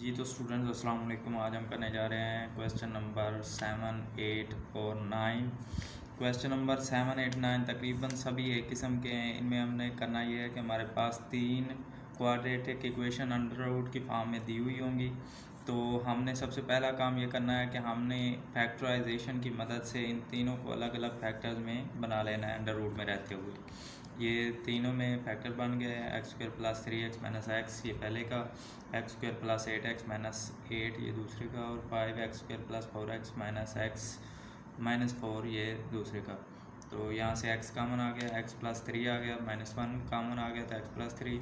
जी तो स्टूडेंट्स अस्सलाम वालेकुम। आज हम करने जा रहे हैं क्वेश्चन नंबर 7, 8 और 9। क्वेश्चन नंबर 7, 8, 9 तकरीबन सभी एक किस्म के हैं। इनमें हमने करना ये है कि हमारे पास 3 क्वाड्रेटिक इक्वेशन अंडर रूट की फॉर्म में दी हुई होंगी। तो हमने सबसे पहला काम ये करना है कि हमने फैक्टराइजेशन की मदद से इन तीनों को अलग अलग फैक्टर्स में बना लेना है अंडर रूट में रहते हुए। ये तीनों में फैक्टर बन गए हैं। X square plus 3x minus x ये पहले का, x square plus 8x minus 8 ये दूसरे का, और 5x square plus 4x minus x minus 4 ये दूसरे का। तो यहाँ से x कामन आ गया, x प्लस 3 आ गया, -1 कामन आ गया तो x प्लस 3।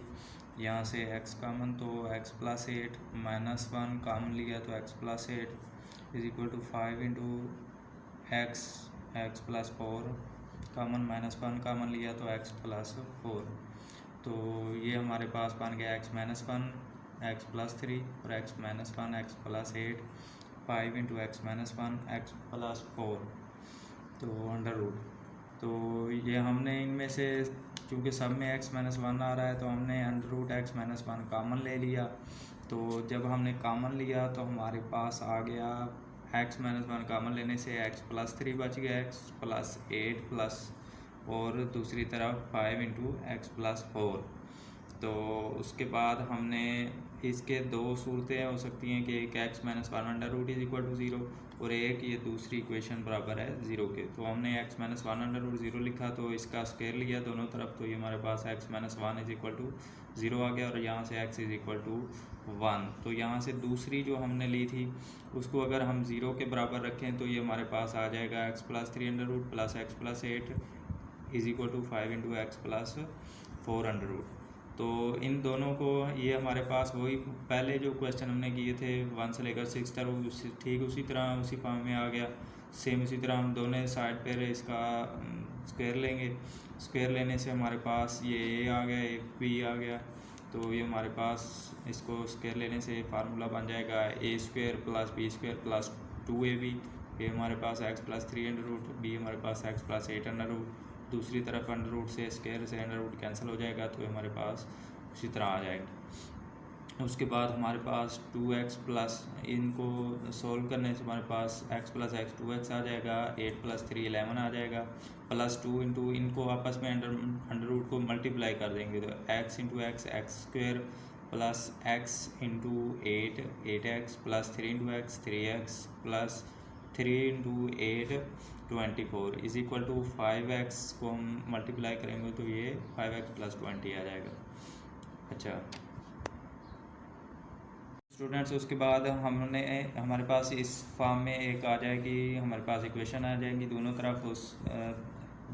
यहाँ से x कामन तो x प्लस 8, -1 कामन लिया तो x plus 8 is equal to 5 into X plus 4 common, -1 common लिया तो x प्लस 4। तो ये हमारे पास बन गया x माइनस 1 एक्स प्लस 3 और x minus 1 x plus 8, 5 into x minus 1 x plus 4 तो अंडर रूट। तो ये हमने इनमें से चूँकि सब में x माइनस 1 आ रहा है तो हमने अंडर रूट एक्स माइनस 1 कामन ले लिया। तो जब हमने कामन लिया तो हमारे पास आ गया x माइनस 1 कामन लेने से x प्लस 3 बच गया, x प्लस 8 प्लस और दूसरी तरफ 5 इंटू एक्स प्लस 4। तो उसके बाद हमने इसके दो सूरतें हो सकती हैं कि एक x minus 1 under root is equal to 0 और एक ये दूसरी इक्वेशन बराबर है 0 के। तो हमने x माइनस 1 अंडर रूट 0 लिखा तो इसका स्क्वायर लिया दोनों तरफ, तो ये हमारे पास x minus 1 is equal to 0 आ गया और यहाँ से x इज इक्वल टू 1। तो यहाँ से दूसरी जो हमने ली थी उसको अगर हम 0 के बराबर रखें तो ये हमारे पास आ जाएगा x plus 3 under root plus X plus 8 is equal to 5 into X plus 4 under root. तो इन दोनों को ये हमारे पास वही पहले जो क्वेश्चन हमने किए थे 1 से लेकर 6 तक ठीक उसी तरह उसी फॉर्म में आ गया। सेम उसी तरह हम दोनों साइड पर इसका स्क्वायर लेंगे। स्क्वायर लेने से हमारे पास ये a आ गया, एक b आ गया। तो ये हमारे पास इसको स्क्वायर लेने से फार्मूला बन जाएगा a square plus b square plus 2ab। ये हमारे पास x plus 3 under root, b हमारे पास x प्लस 8 अंडर रूट। दूसरी तरफ अंडर रूट से स्क्वायर से अंडर रूट कैंसिल हो जाएगा तो हमारे पास उसी तरह आ जाएगा। उसके बाद हमारे पास 2x प्लस, इनको सोल्व करने से हमारे पास x प्लस एक्स 2x आ जाएगा, 8 प्लस 3 11 आ जाएगा, प्लस 2 इंटू इनको आपस में अंडर रूट को मल्टीप्लाई कर देंगे तो x into X X square plus x into 8 8x plus 3 into X 3x plus 3 into 8 24 is equal to 5x को हम मल्टीप्लाई करेंगे तो ये 5x प्लस 20 आ जाएगा। अच्छा स्टूडेंट्स, उसके बाद हमारे पास इस फॉर्म में एक आ जाएगी, हमारे पास इक्वेशन आ जाएंगी दोनों तरफ। उस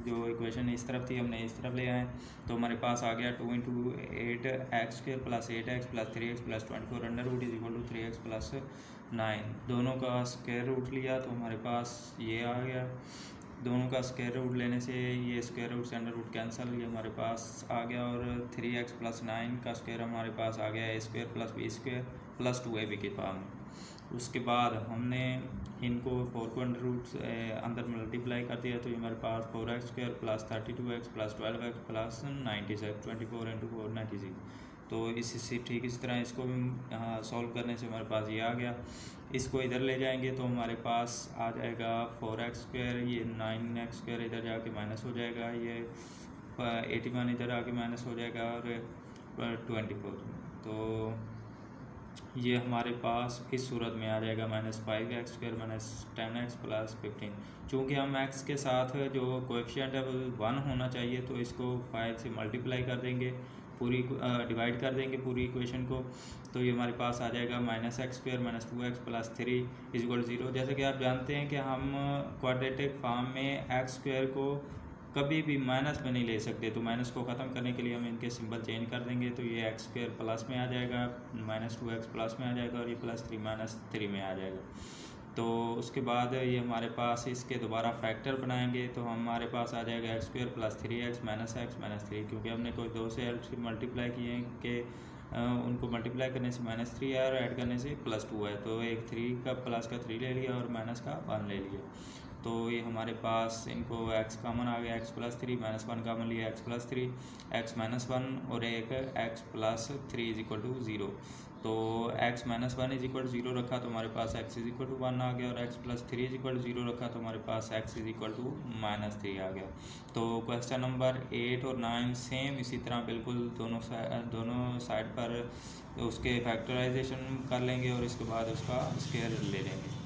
जो इक्वेशन इस तरफ थी हमने इस तरफ ले आए तो हमारे पास आ गया 2 into 8 X square plus 8x plus 3x plus 24 under root is equal to 3x plus 9। दोनों का स्क्वायर रूट लिया तो हमारे पास ये आ गया। दोनों का स्क्वायर रूट लेने से ये स्क्वायर रूट से अंडर रूट कैंसिल, ये हमारे पास आ गया और 3x प्लस 9 का स्क्वायर हमारे पास आ गया a square plus b square plus 2ab के फॉर्म में। उसके बाद हमने इनको 4 को अंडर रूट अंदर मल्टीप्लाई कर दिया तो ये हमारे पास 4x square plus 32x plus 12x plus 96 24 into 4 96। तो इसी ठीक इस तरह इसको भी यहाँ सॉल्व करने से हमारे पास ये आ गया। इसको इधर ले जाएंगे तो हमारे पास आ जाएगा 4x स्क्वायर, ये 9x स्क्वायर इधर जाके माइनस हो जाएगा, ये 81 इधर आके माइनस हो जाएगा और 24। तो ये हमारे पास इस सूरत में आ जाएगा -5x square minus 10x plus 15। चूँकि हम x के साथ जो कोएफिशिएंट है वो 1 होना चाहिए तो इसको 5 से मल्टीप्लाई कर देंगे, पूरी डिवाइड कर देंगे पूरी इक्वेशन को। तो ये हमारे पास आ जाएगा -x square minus 2x plus 3 is equal 0। जैसे कि आप जानते हैं कि हम क्वाड्रेटिक फॉर्म में x स्क्वायर को कभी भी माइनस में नहीं ले सकते, तो माइनस को ख़त्म करने के लिए हम इनके सिंबल चेंज कर देंगे तो ये एक्स स्क्वायर प्लस में आ जाएगा, -2x प्लस में आ जाएगा और ये +3 -3 में आ जाएगा। तो उसके बाद ये हमारे पास इसके दोबारा फैक्टर बनाएंगे तो हमारे पास आ जाएगा x square plus 3x minus x minus 3, क्योंकि हमने कोई 2 से मल्टीप्लाई किए हैं कि उनको मल्टीप्लाई करने से -3 है और ऐड करने से +2 है। तो एक 3 का प्लस का 3 ले लिया और माइनस का 1 ले लिया। तो ये हमारे पास इनको x कामन आ गया, x प्लस 3 -1 कामन लिया x प्लस 3 x माइनस 1 और एक x plus 3 is equal to 0। तो x minus one is equal to 0 रखा तो हमारे पास x इज इक्वल टू 1 आ गया, और x plus 3 is equal to 0 रखा तो हमारे पास x इज इक्वल टू -3 आ गया। तो क्वेश्चन नंबर 8 और 9 सेम इसी तरह बिल्कुल दोनों साइड पर उसके फैक्टराइजेशन कर लेंगे और इसके बाद उसका स्क्वायर ले लेंगे।